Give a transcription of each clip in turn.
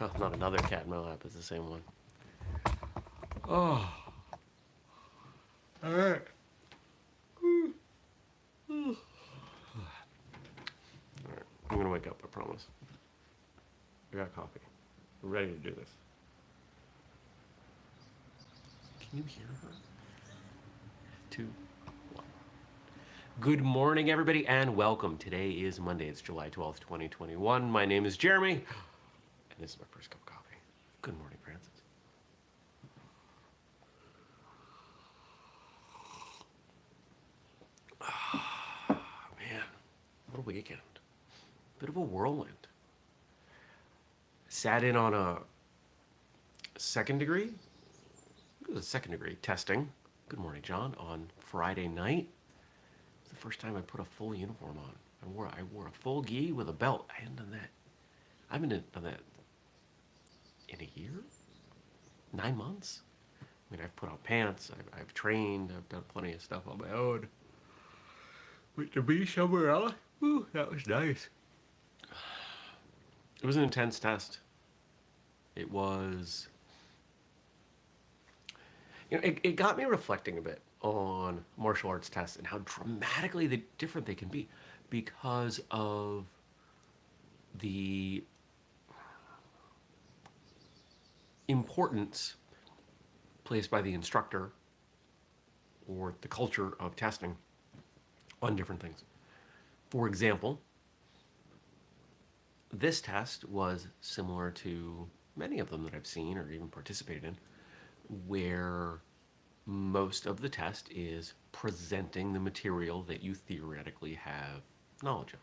Oh, not another cat meow app. It's the same one. Oh. All right. All right. I'm gonna wake up. I promise. I got coffee. We're ready to do this. Can you hear her? 2, 1. Good morning, everybody, and welcome. Today is Monday. It's July 12th, 2021. My name is Jeremy, and this is my first cup of coffee. Good morning, Francis. Man, what a weekend. Bit of a whirlwind. Sat in on a second degree? It was a second degree testing. Good morning, John. On Friday night. It's the first time I put a full uniform on. I wore a full gi with a belt. I hadn't done that. I haven't done that in a year? 9 months? I mean, I've put on pants, I've trained, I've done plenty of stuff on my own. But to be somewhere else, whew, that was nice. It was an intense test. It was, it got me reflecting a bit on martial arts tests and how dramatically different they can be because of the importance placed by the instructor or the culture of testing on different things. For example, this test was similar to many of them that I've seen or even participated in, where most of the test is presenting the material that you theoretically have knowledge of.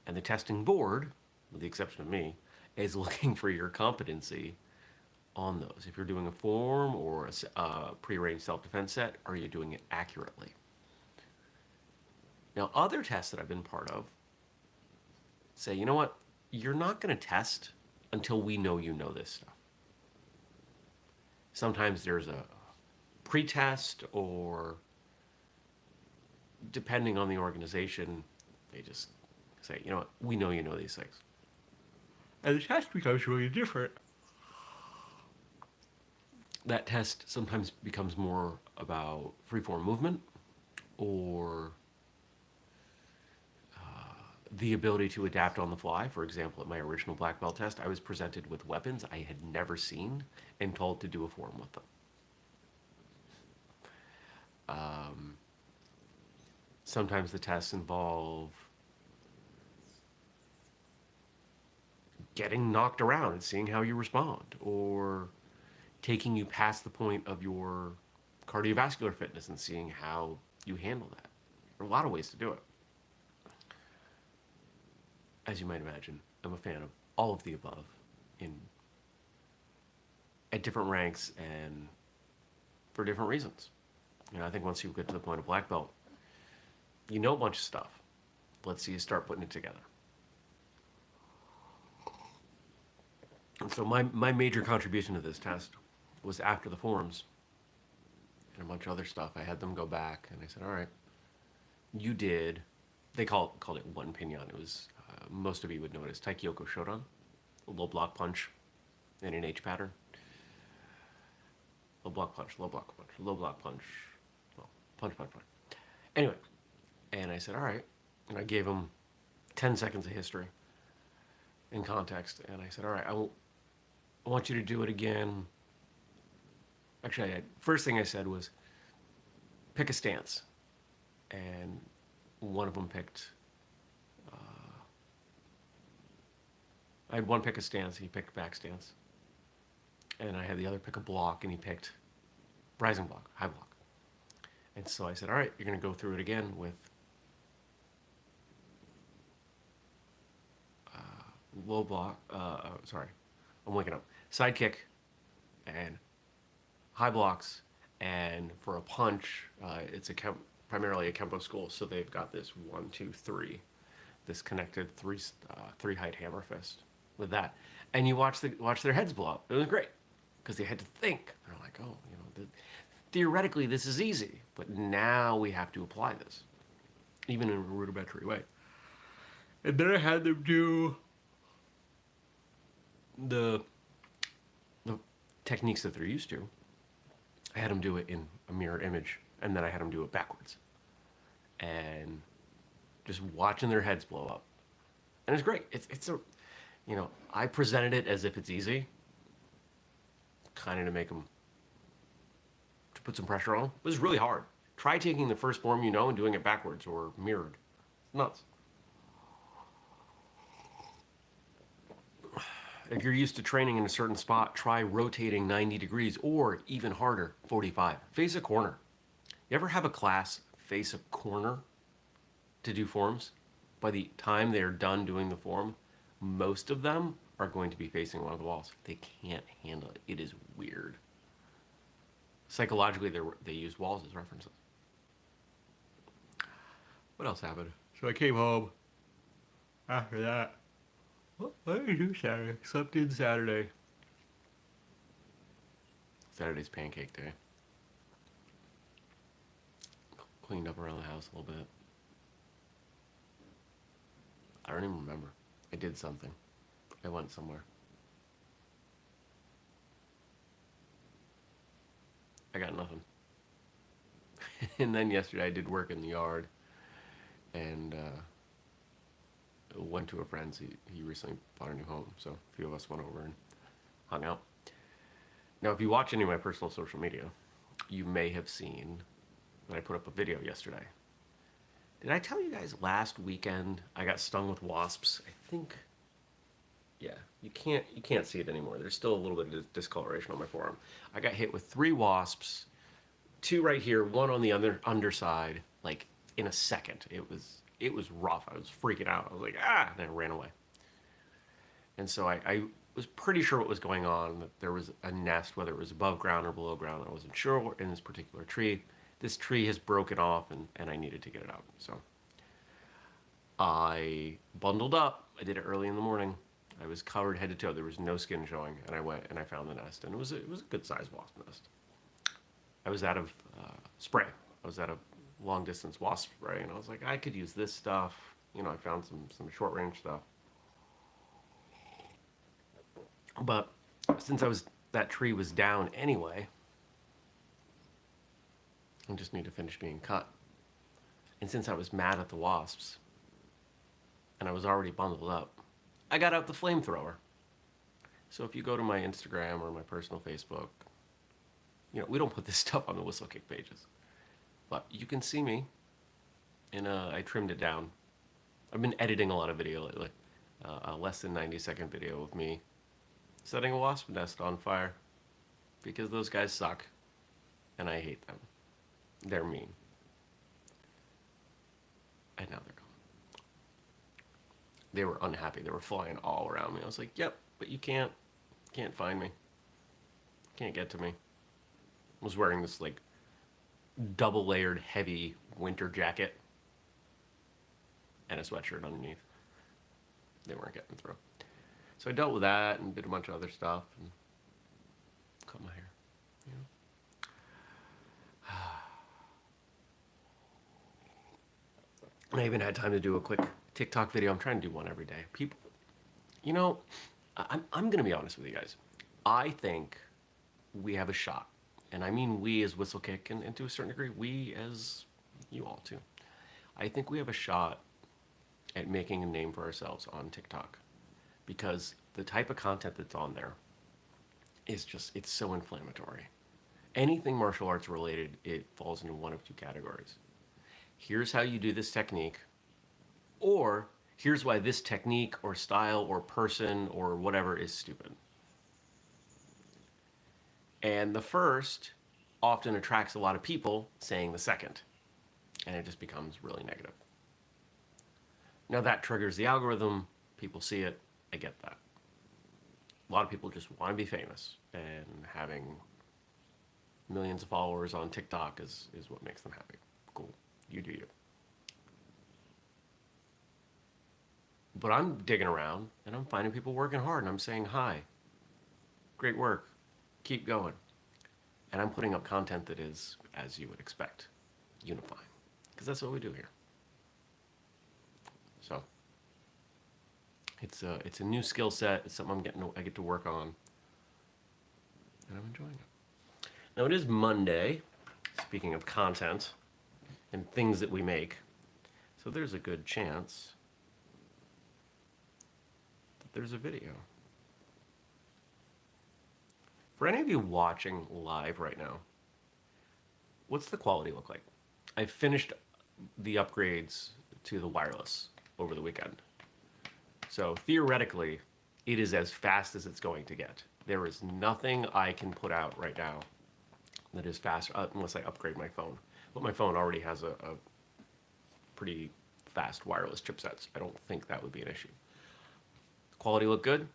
And the testing board, with the exception of me, is looking for your competency on those. If you're doing a form or a prearranged self-defense set, are you doing it accurately? Now, other tests that I've been part of say, you know what, you're not going to test until we know you know this stuff. Sometimes there's a pre-test, or depending on the organization, they just say, you know what, we know you know these things. And the test becomes really different. That test sometimes becomes more about freeform movement or the ability to adapt on the fly. For example, at my original black belt test, I was presented with weapons I had never seen and told to do a form with them. Sometimes the tests involve getting knocked around and seeing how you respond, or taking you past the point of your cardiovascular fitness and seeing how you handle that. There are a lot of ways to do it. As you might imagine, I'm a fan of all of the above at different ranks and for different reasons. I think once you get to the point of black belt, you know a bunch of stuff. Let's see you start putting it together. And so my major contribution to this test was after the forms and a bunch of other stuff. I had them go back and I said, all right, you did, they called it one pinyon. It was, most of you would know it as Taikyoko Shodan, a low block punch in an H pattern. Low block punch, low block punch, low block punch, well, punch, punch, punch. Anyway, and I said, all right. And I gave him 10 seconds of history in context. And I said, all right, I want you to do it again. Actually, first thing I said was, pick a stance. And one of them picked, I had one pick a stance, he picked back stance. And I had the other pick a block, and he picked rising block, high block. And so I said, all right, you're going to go through it again with low block, sorry, I'm waking up. Side kick and high blocks, and for a punch, it's primarily a Kempo school, so they've got this 1, 2, 3, this connected three height hammer fist with that. And you watch their heads blow up. It was great, because they had to think. They're like, oh, theoretically this is easy, but now we have to apply this, even in a rudimentary way. And then I had them do the the techniques that they're used to, I had them do it in a mirror image, and then I had them do it backwards, and just watching their heads blow up, and it's great. It's a, I presented it as if it's easy, kind of to make them, to put some pressure on them. It was really hard. Try taking the first form and doing it backwards or mirrored. It's nuts. If you're used to training in a certain spot, try rotating 90 degrees or even harder, 45. Face a corner. You ever have a class face a corner to do forms? By the time they're done doing the form, most of them are going to be facing one of the walls. They can't handle it. It is weird. Psychologically, they use walls as references. What else happened? So I came home after that. What did I do Saturday? Slept in Saturday. Saturday's pancake day. Cleaned up around the house a little bit. I don't even remember. I did something. I went somewhere. I got nothing. And then yesterday I did work in the yard and went to a friend's. He recently bought a new home, so a few of us went over and hung out. Now, if you watch any of my personal social media, you may have seen that I put up a video yesterday. Did I tell you guys last weekend I got stung with wasps? I think, yeah, you can't see it anymore. There's still a little bit of discoloration on my forearm. I got hit with 3 wasps, 2 right here, 1 on the underside, like in a second. It was rough. I was freaking out. I was like, ah, and I ran away. And so I was pretty sure what was going on, that there was a nest, whether it was above ground or below ground. I wasn't sure in this particular tree. This tree has broken off and I needed to get it out. So I bundled up. I did it early in the morning. I was covered head to toe. There was no skin showing. And I went and I found the nest. And it was a good sized wasp nest. I was out of spray. I was out of long distance wasp spray. And I was like, I could use this stuff. I found some short range stuff. But since that tree was down anyway, I just need to finish being cut. And since I was mad at the wasps, and I was already bundled up, I got out the flamethrower. So if you go to my Instagram or my personal Facebook, we don't put this stuff on the whistlekick pages, but you can see me. And I trimmed it down. I've been editing a lot of video lately. A less than 90-second video of me setting a wasp nest on fire because those guys suck and I hate them. They're mean. And now they're gone. They were unhappy. They were flying all around me. I was like, yep, but you can't find me. Can't get to me. I was wearing this like double layered heavy winter jacket and a sweatshirt underneath. They weren't getting through. So I dealt with that and did a bunch of other stuff and cut my hair. And I even had time to do a quick TikTok video. I'm trying to do one every day. People, I'm going to be honest with you guys. I think we have a shot. And I mean we as Whistlekick, and to a certain degree, we as you all too. I think we have a shot at making a name for ourselves on TikTok. Because the type of content that's on there is it's so inflammatory. Anything martial arts related, it falls into one of 2 categories. Here's how you do this technique, or here's why this technique or style or person or whatever is stupid. And the first often attracts a lot of people saying the second, and it just becomes really negative. Now that triggers the algorithm, people see it, I get that. A lot of people just want to be famous, and having millions of followers on TikTok is what makes them happy. Cool. You do you. But I'm digging around and I'm finding people working hard and I'm saying, hi, great work, keep going. And I'm putting up content that is, as you would expect, unifying. Because that's what we do here. So, It's a new skill set. It's something I get to work on, and I'm enjoying it. Now it is Monday. Speaking of content and things that we make, so there's a good chance that there's a video. For any of you watching live right now, what's the quality look like? I finished the upgrades to the wireless over the weekend. So theoretically, it is as fast as it's going to get. There is nothing I can put out right now that is fast unless I upgrade my phone. But my phone already has a pretty fast wireless chipsets. I don't think that would be an issue. Quality look good?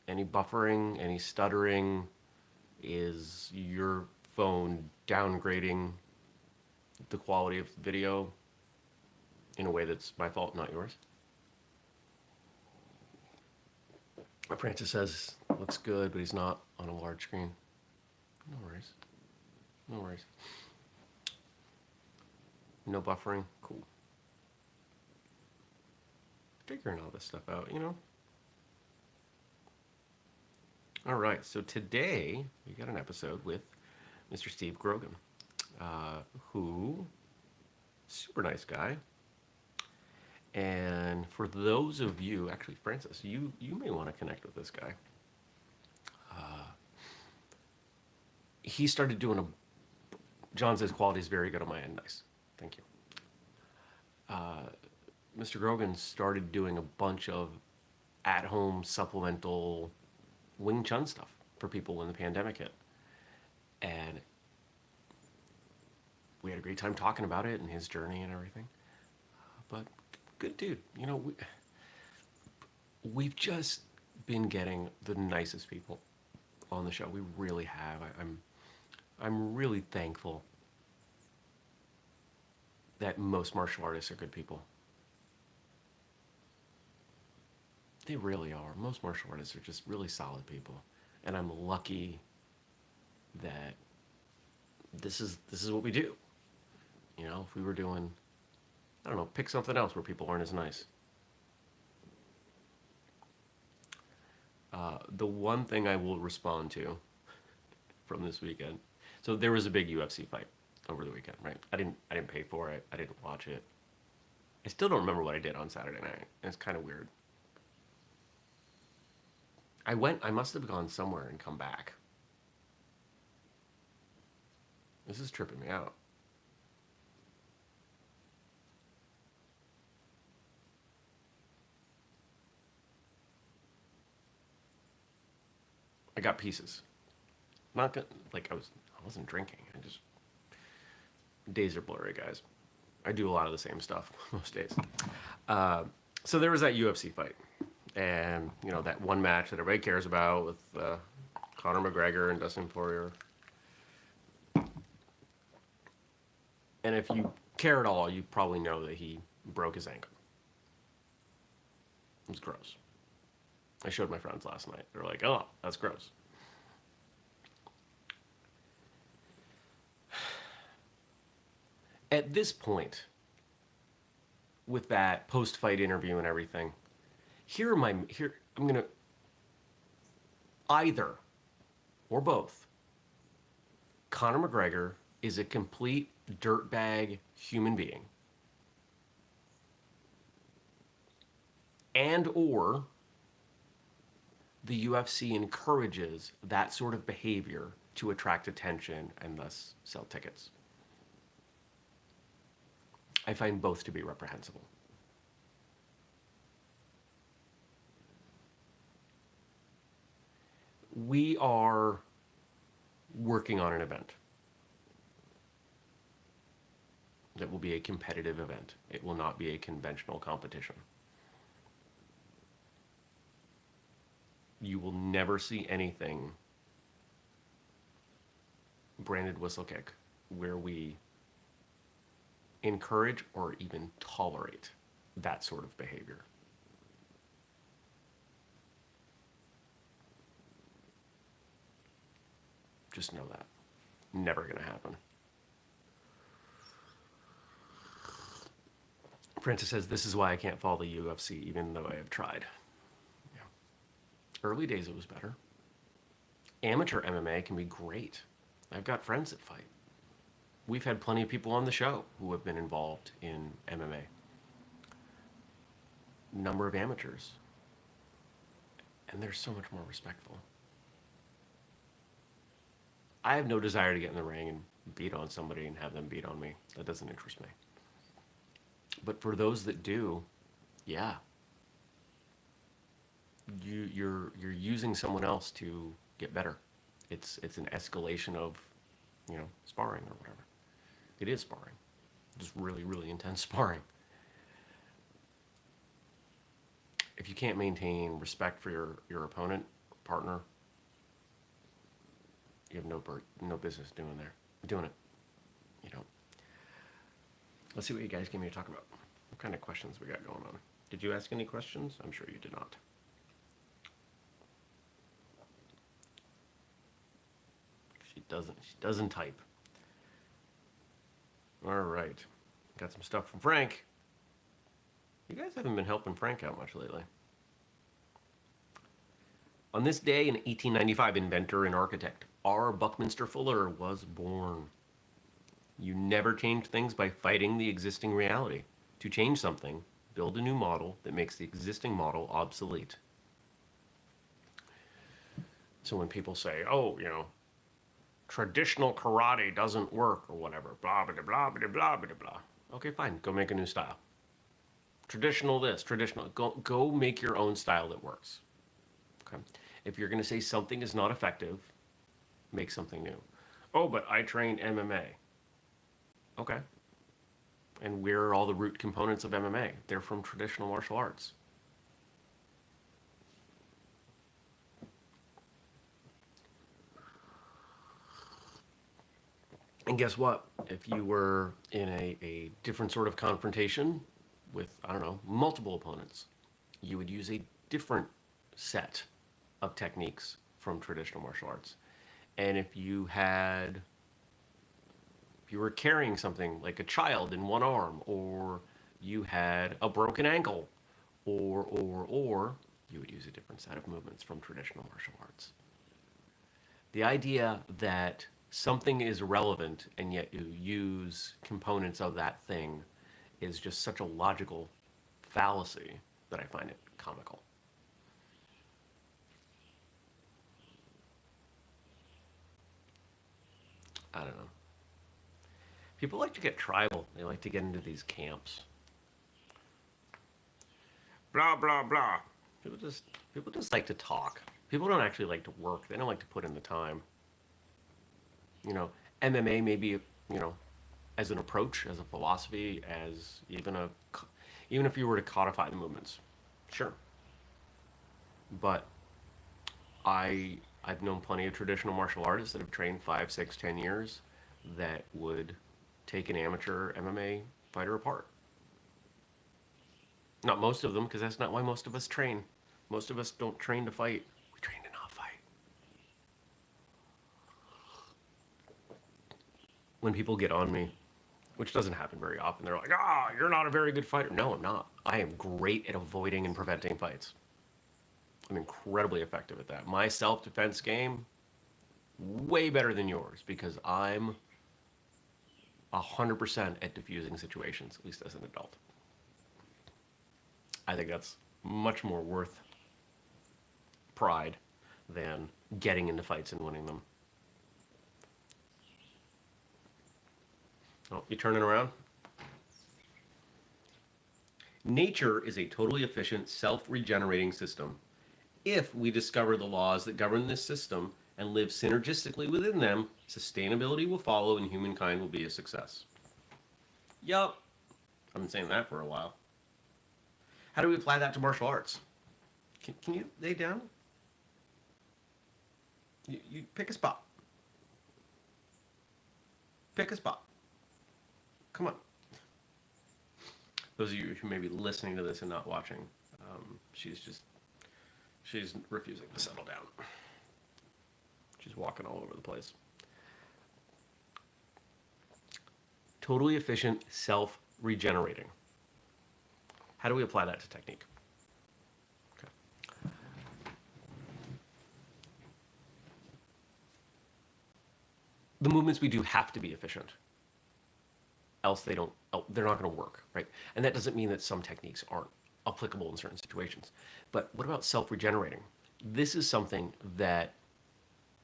Any buffering, any stuttering? Is your phone downgrading the quality of the video in a way that's my fault, not yours? Francis says, looks good, but he's not on a large screen. No worries. No worries. No buffering? Cool. Figuring all this stuff out, you know? All right, so today we got an episode with Mr. Steve Grogan, who, super nice guy. And for those of you, actually, Francis, you may want to connect with this guy. He started doing John says quality is very good on my end. Nice. Thank you. Mr. Grogan started doing a bunch of at-home supplemental Wing Chun stuff for people when the pandemic hit. And we had a great time talking about it and his journey and everything. But good dude. You know, we've just been getting the nicest people on the show. We really have. I'm really thankful that most martial artists are good people. They really are. Most martial artists are just really solid people. And I'm lucky that this is what we do. You know, if we were doing, I don't know, pick something else where people aren't as nice. The one thing I will respond to from this weekend. So there was a big UFC fight over the weekend, right? I didn't pay for it. I didn't watch it. I still don't remember what I did on Saturday night. It's kind of weird. I must have gone somewhere and come back. This is tripping me out. I got pieces. Not good. Like I wasn't drinking. Days are blurry, guys. I do a lot of the same stuff most days. So there was that UFC fight, and you know that one match that everybody cares about with Conor McGregor and Dustin Poirier. And if you care at all, you probably know that he broke his ankle. It was gross. I showed my friends last night. They were like, "Oh, that's gross." At this point, with that post-fight interview and everything, I'm gonna either or both. Conor McGregor is a complete dirtbag human being, and or the UFC encourages that sort of behavior to attract attention and thus sell tickets. I find both to be reprehensible. We are working on an event that will be a competitive event. It will not be a conventional competition. You will never see anything branded whistlekick where we encourage or even tolerate that sort of behavior. Just know that. Never gonna happen. Francis says, this is why I can't follow the UFC, even though I have tried. Early days it was better. Amateur MMA can be great. I've got friends that fight. We've had plenty of people on the show who have been involved in MMA. Number of amateurs. And they're so much more respectful. I have no desire to get in the ring and beat on somebody and have them beat on me. That doesn't interest me. But for those that do, yeah. You're using someone else to get better. It's an escalation of, sparring or whatever. It is sparring. Just really, really intense sparring. If you can't maintain respect for your opponent, partner, you have no business doing it. You don't. Let's see what you guys give me to talk about. What kind of questions we got going on? Did you ask any questions? I'm sure you did not. She doesn't type. All right. Got some stuff from Frank. You guys haven't been helping Frank out much lately. On this day in 1895, inventor and architect R. Buckminster Fuller was born. You never change things by fighting the existing reality. To change something, build a new model that makes the existing model obsolete. So when people say, oh, traditional karate doesn't work or whatever, blah, blah, blah, blah, blah, blah, blah. Okay, fine. Go make a new style. Traditional this, traditional. Go make your own style that works. Okay. If you're going to say something is not effective, make something new. Oh, but I trained MMA. Okay. And where are all the root components of MMA? They're from traditional martial arts. And guess what? If you were in a different sort of confrontation with, multiple opponents, you would use a different set of techniques from traditional martial arts. And if you were carrying something like a child in one arm, or you had a broken ankle, or you would use a different set of movements from traditional martial arts. The idea that something is relevant and yet you use components of that thing is just such a logical fallacy that I find it comical. I don't know. People like to get tribal. They like to get into these camps. Blah, blah, blah. People just like to talk. People don't actually like to work. They don't like to put in the time. MMA maybe, as an approach, as a philosophy, as even if you were to codify the movements, sure. But I've known plenty of traditional martial artists that have trained 5, 6, 10 years that would take an amateur MMA fighter apart. Not most of them, because that's not why most of us train. Most of us don't train to fight. We train to not fight. When people get on me, which doesn't happen very often, they're like, you're not a very good fighter. No, I'm not. I am great at avoiding and preventing fights. I'm incredibly effective at that. My self-defense game, way better than yours, because I'm 100% at diffusing situations, at least as an adult. I think that's much more worth pride than getting into fights and winning them. Oh, you turning around? Nature is a totally efficient, self-regenerating system. If we discover the laws that govern this system and live synergistically within them, sustainability will follow and humankind will be a success. Yup. I've been saying that for a while. How do we apply that to martial arts? Can you lay down? You pick a spot. Pick a spot. Come on. Those of you who may be listening to this and not watching, she's refusing to settle down. She's walking all over the place. Totally efficient, self-regenerating. How do we apply that to technique? Okay. the movements we do have to be efficient, else they're not going to work, right? And that doesn't mean that some techniques aren't applicable in certain situations. But what about self-regenerating? This is something that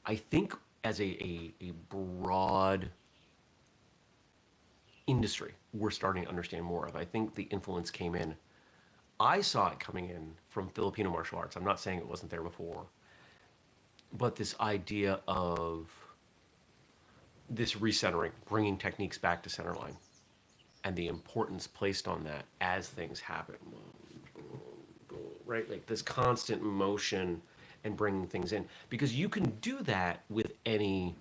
I think as a broad industry, we're starting to understand more of. I think the influence came in. I saw it coming in from Filipino martial arts. I'm not saying it wasn't there before, but this idea of this recentering, bringing techniques back to center line, and the importance placed on that as things happen, right? Like this constant motion and bringing things in. Because you can do that with any,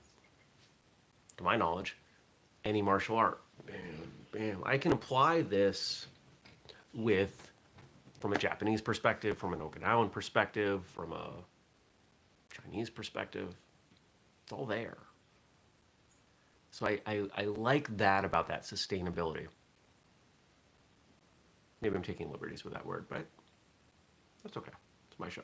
to my knowledge, any martial art. Bam, bam. I can apply this with, from a Japanese perspective, from an Okinawan perspective, from a Chinese perspective. It's all there. So I like that about that sustainability. Maybe I'm taking liberties with that word, but that's okay. It's my show.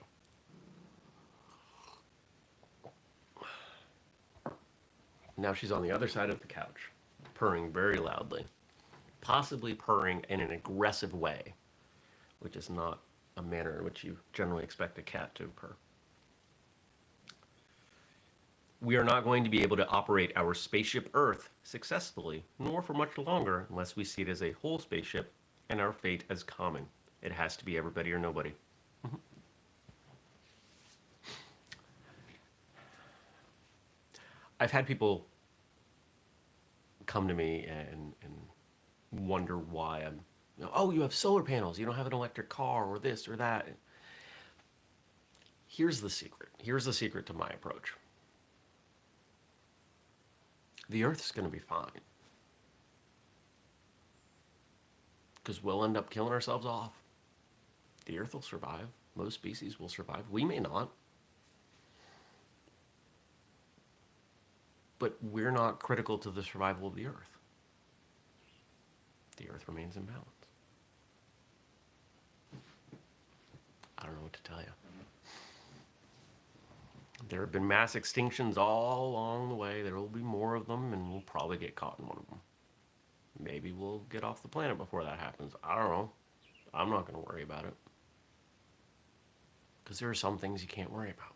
Now she's on the other side of the couch, purring very loudly, possibly purring in an aggressive way, which is not a manner in which you generally expect a cat to purr. We are not going to be able to operate our Spaceship Earth successfully, nor for much longer, unless we see it as a whole spaceship and our fate as common. It has to be everybody or nobody. I've had people come to me and wonder why I'm, oh, you have solar panels, you don't have an electric car or this or that. Here's the secret. Here's the secret to my approach. The Earth's going to be fine. Because we'll end up killing ourselves off. The Earth will survive. Most species will survive. We may not. But we're not critical to the survival of the Earth. The Earth remains in balance. I don't know what to tell you. There have been mass extinctions all along the way. There will be more of them, and we'll probably get caught in one of them. Maybe we'll get off the planet before that happens. I don't know. I'm not going to worry about it. Because there are some things you can't worry about.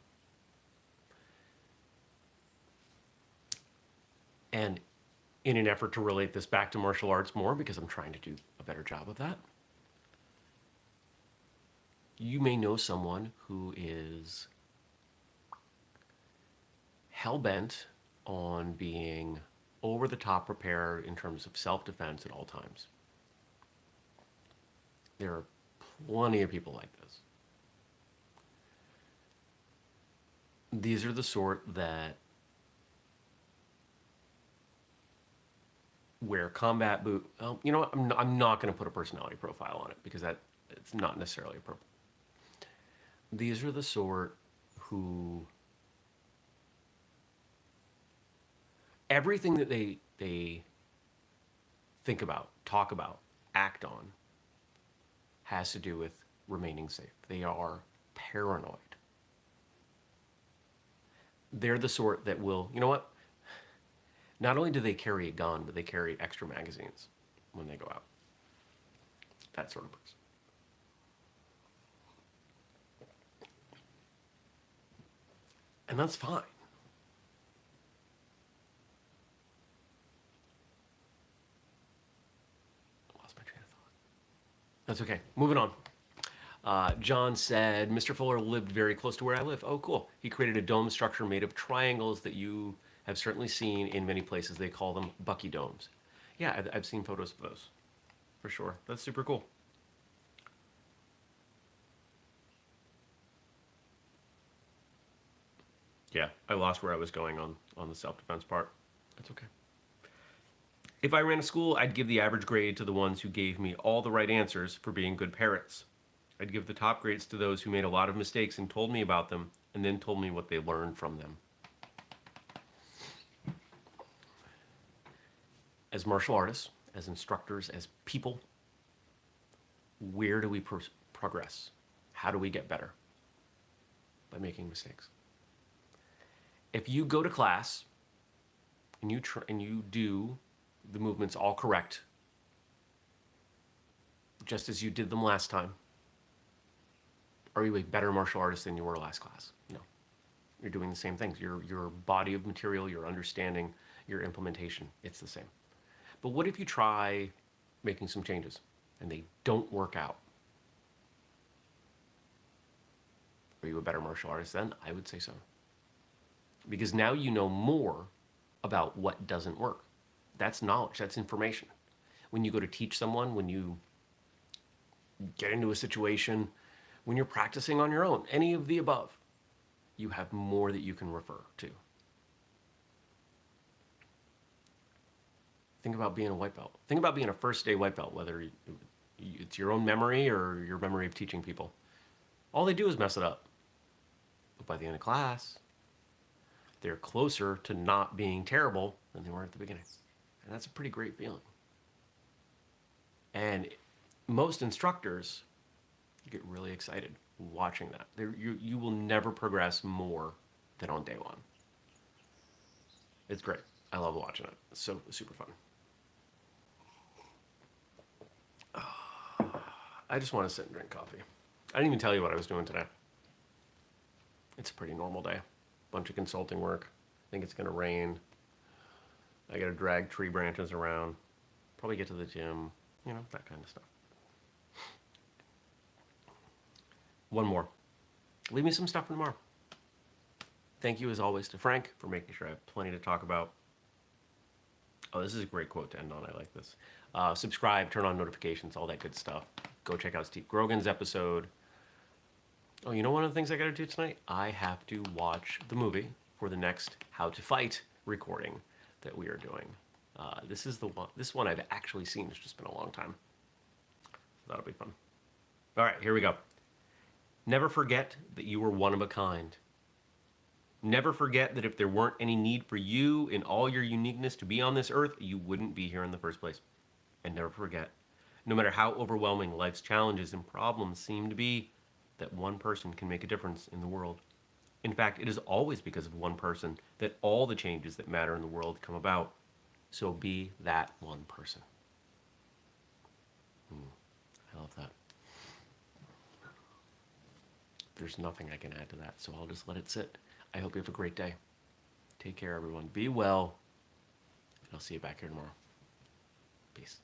And in an effort to relate this back to martial arts more, because I'm trying to do a better job of that, you may know someone who is hell-bent on being over-the-top prepared in terms of self-defense at all times. There are plenty of people like this. These are the sort that wear combat boot. Well, you know what? I'm not going to put a personality profile on it because it's not necessarily appropriate. These are the sort who everything that they think about, talk about, act on has to do with remaining safe. They are paranoid. They're the sort that will, you know what? Not only do they carry a gun, but they carry extra magazines when they go out. That sort of person. And that's fine. I lost my train of thought. That's okay. Moving on. John said, Mr. Fuller lived very close to where I live. Oh, cool. He created a dome structure made of triangles that you have certainly seen in many places. They call them Bucky domes. Yeah, I've seen photos of those, for sure. That's super cool. Yeah, I lost where I was going on the self-defense part. That's okay. If I ran a school, I'd give the average grade to the ones who gave me all the right answers for being good parrots. I'd give the top grades to those who made a lot of mistakes and told me about them, and then told me what they learned from them. As martial artists, as instructors, as people, where do we progress? How do we get better? By making mistakes. If you go to class and you do the movements all correct, just as you did them last time, are you a better martial artist than you were last class? No. You're doing the same things. Your body of material, your understanding, your implementation, it's the same. But what if you try making some changes and they don't work out? Are you a better martial artist then? I would say so. Because now you know more about what doesn't work. That's knowledge, that's information. When you go to teach someone, when you get into a situation, when you're practicing on your own, any of the above, you have more that you can refer to. Think about being a white belt. Think about being a first day white belt, whether it's your own memory or your memory of teaching people. All they do is mess it up. But by the end of class, they're closer to not being terrible than they were at the beginning. And that's a pretty great feeling. And most instructors get really excited watching that. You will never progress more than on day one. It's great. I love watching it. It's so super fun. I just want to sit and drink coffee. I didn't even tell you what I was doing today. It's a pretty normal day. Bunch of consulting work. I think it's going to rain. I got to drag tree branches around. Probably get to the gym. You know, that kind of stuff. One more. Leave me some stuff for tomorrow. Thank you, as always, to Frank for making sure I have plenty to talk about. Oh, this is a great quote to end on. I like this. Subscribe, turn on notifications, all that good stuff. Go check out Steve Grogan's episode. Oh, you know one of the things I got to do tonight? I have to watch the movie for the next How to Fight recording that we are doing. This is the one. This one I've actually seen. It's just been a long time. That'll be fun. All right, here we go. Never forget that you were one of a kind. Never forget that if there weren't any need for you in all your uniqueness to be on this earth, you wouldn't be here in the first place. And never forget, no matter how overwhelming life's challenges and problems seem to be, that one person can make a difference in the world. In fact, it is always because of one person that all the changes that matter in the world come about. So be that one person. I love that. There's nothing I can add to that, so I'll just let it sit. I hope you have a great day. Take care, everyone. Be well, and I'll see you back here tomorrow. Peace.